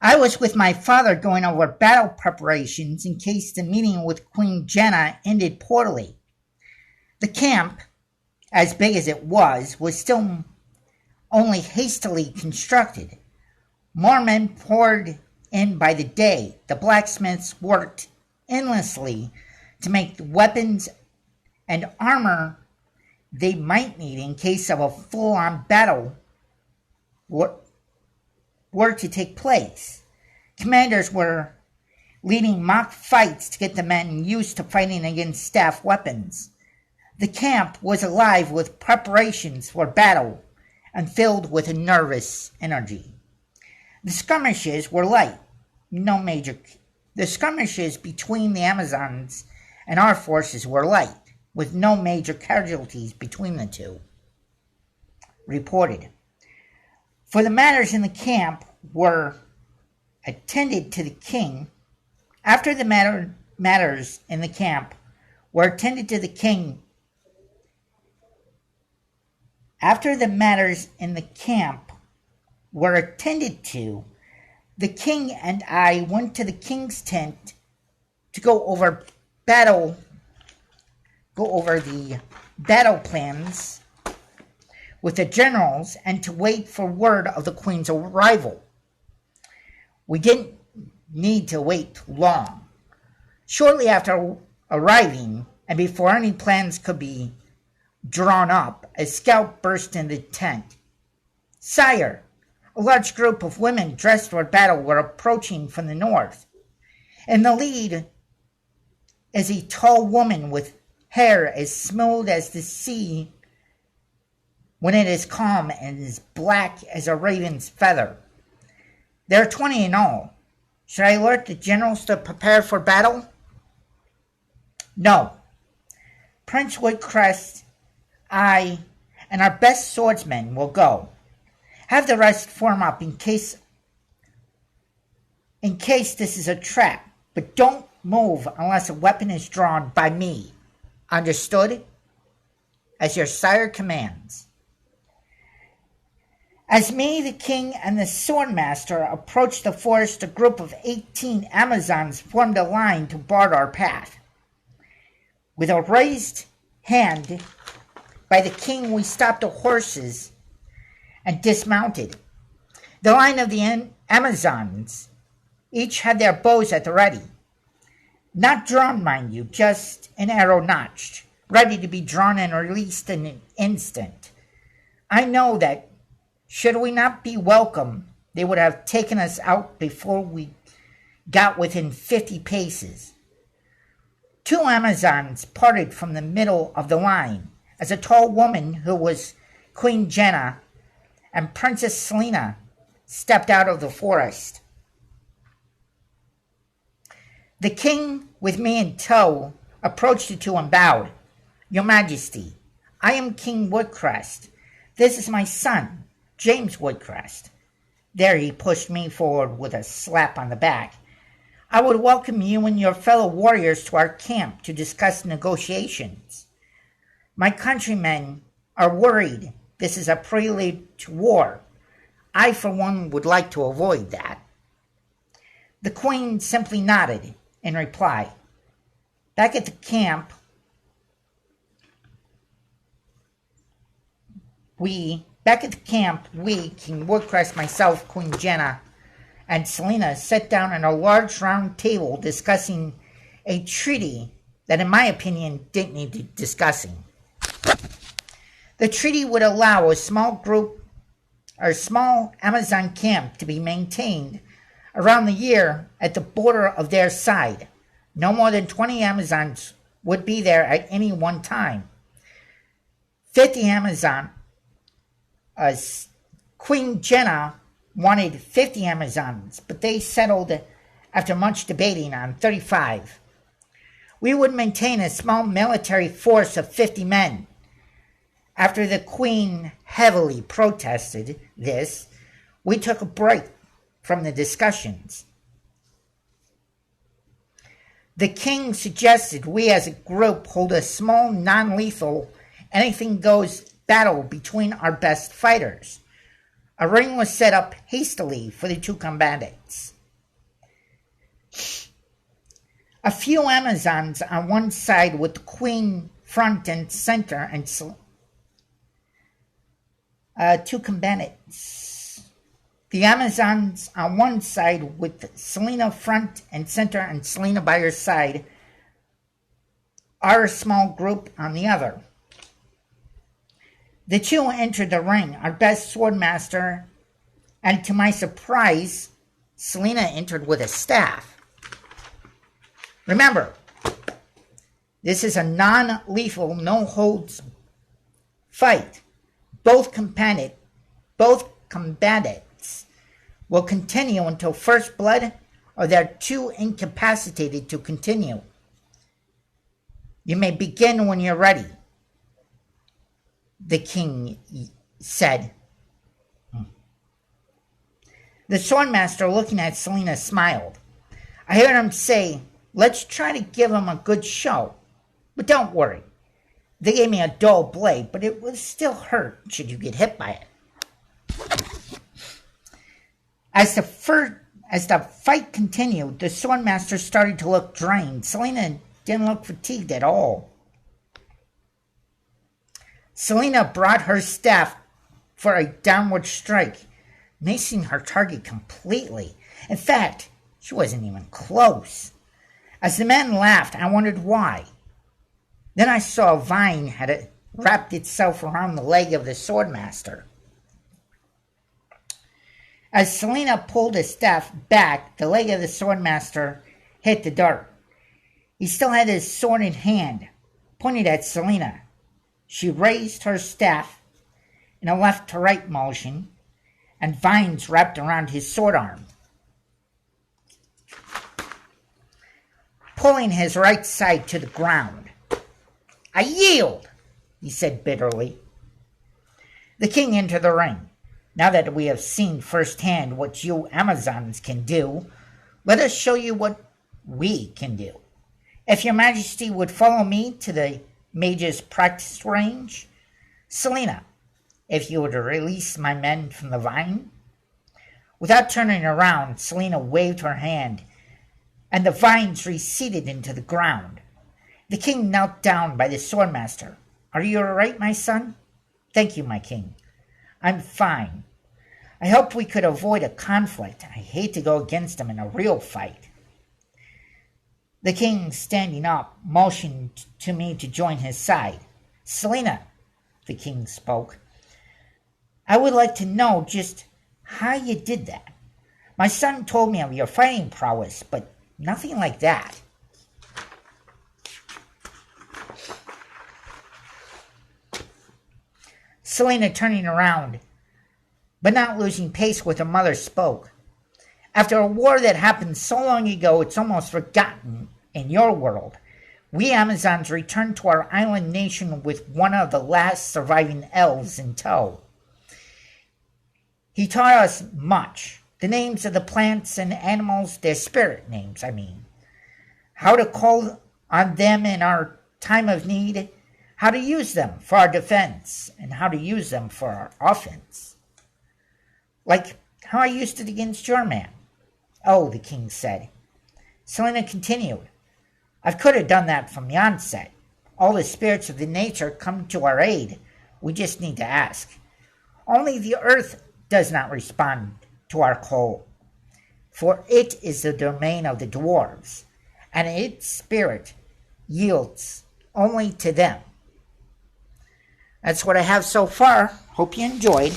I was with my father going over battle preparations in case the meeting with Queen Jenna ended poorly. The camp, as big as it was still only hastily constructed. More men poured in by the day. The blacksmiths worked endlessly to make the weapons and armor they might need in case of a full-on battle were to take place. Commanders were leading mock fights to get the men used to fighting against staff weapons. The camp was alive with preparations for battle and filled with a nervous energy. The skirmishes were light. The skirmishes between the Amazons and our forces were light, with no major casualties between the two. Reported. For the matters in the camp were attended to the king. After the matters in the camp were attended to the king. After the matters in the camp were attended to, the king and I went to the king's tent to go over the battle plans with the generals and to wait for word of the queen's arrival. We didn't need to wait long. Shortly after arriving, and before any plans could be drawn up, a scout burst in the tent. "Sire, a large group of women dressed for battle were approaching from the north. In the lead is a tall woman with hair as smooth as the sea when it is calm and as black as a raven's feather. There are 20 in all. Should I alert the generals to prepare for battle?" "No. Prince Woodcrest, I, and our best swordsmen will go. Have the rest form up in case this is a trap, but don't move unless a weapon is drawn by me. Understood? As your sire commands." As me, the king, and the swordmaster approached the forest, a group of 18 Amazons formed a line to bar our path. With a raised hand by the king, we stopped the horses and dismounted. The line of the Amazons each had their bows at the ready. Not drawn, mind you, just an arrow notched, ready to be drawn and released in an instant. I know that should we not be welcome, they would have taken us out before we got within 50 paces. 2 Amazons parted from the middle of the line as a tall woman who was Queen Jenna and Princess Selena stepped out of the forest. The king, with me in tow, approached the two and bowed. "Your Majesty, I am King Woodcrest. This is my son, James Woodcrest." There he pushed me forward with a slap on the back. "I would welcome you and your fellow warriors to our camp to discuss negotiations. My countrymen are worried this is a prelude to war. I, for one, would like to avoid that." The queen simply nodded in reply. Back at the camp, we, King Woodcrest, myself, Queen Jenna, and Selena sat down at a large round table discussing a treaty that, in my opinion, didn't need discussing. The treaty would allow a small Amazon camp to be maintained around the year at the border of their side. No more than 20 Amazons would be there at any one time. 50 Amazon. Queen Jenna wanted 50 Amazons, but they settled after much debating on 35. We would maintain a small military force of 50 men. After the queen heavily protested this, we took a break from the discussions. The king suggested we as a group hold a small, non-lethal, anything-goes battle between our best fighters. A ring was set up hastily for the two combatants. A few Amazons on one side with the queen front and center, and two combatants. The Amazons on one side with Selena front and center and Selena by her side, our small group on the other. The two entered the ring, our best swordmaster, and to my surprise, Selena entered with a staff. Remember, this is a non-lethal, no-holds fight. Both combatants will continue until first blood, or they're too incapacitated to continue. You may begin when you're ready, the king said. The swordmaster, looking at Selena, smiled. I heard him say, let's try to give him a good show. But don't worry. They gave me a dull blade, but it would still hurt should you get hit by it. As the fight continued, the swordmaster started to look drained. Selena didn't look fatigued at all. Selena brought her staff for a downward strike, missing her target completely. In fact, she wasn't even close. As the men laughed, I wondered why. Then I saw a vine had wrapped itself around the leg of the swordmaster. As Selena pulled his staff back, the leg of the swordmaster hit the dirt. He still had his sword in hand, pointed at Selena. She raised her staff in a left-to-right motion, and vines wrapped around his sword arm, pulling his right side to the ground. I yield, he said bitterly. The king entered the ring. Now that we have seen firsthand what you Amazons can do, let us show you what we can do. If your majesty would follow me to the mage's practice range, Selena, if you would release my men from the vine. Without turning around, Selena waved her hand, and the vines receded into the ground. The king knelt down by the swordmaster. Are you all right, my son? Thank you, my king. I'm fine. I hope we could avoid a conflict. I hate to go against him in a real fight. The king, standing up, motioned to me to join his side. Selena, the king spoke, I would like to know just how you did that. My son told me of your fighting prowess, but nothing like that. Selena, turning around, but not losing pace with her mother, spoke. After a war that happened so long ago it's almost forgotten in your world, we Amazons returned to our island nation with one of the last surviving elves in tow. He taught us much. The names of the plants and animals, their spirit names, I mean. How to call on them in our time of need, how to use them for our defense, and how to use them for our offense. Like how I used it against your man. Oh, the king said. Selena continued. I could have done that from the onset. All the spirits of the nature come to our aid. We just need to ask. Only the earth does not respond to our call, for it is the domain of the dwarves, and its spirit yields only to them. That's what I have so far. Hope you enjoyed.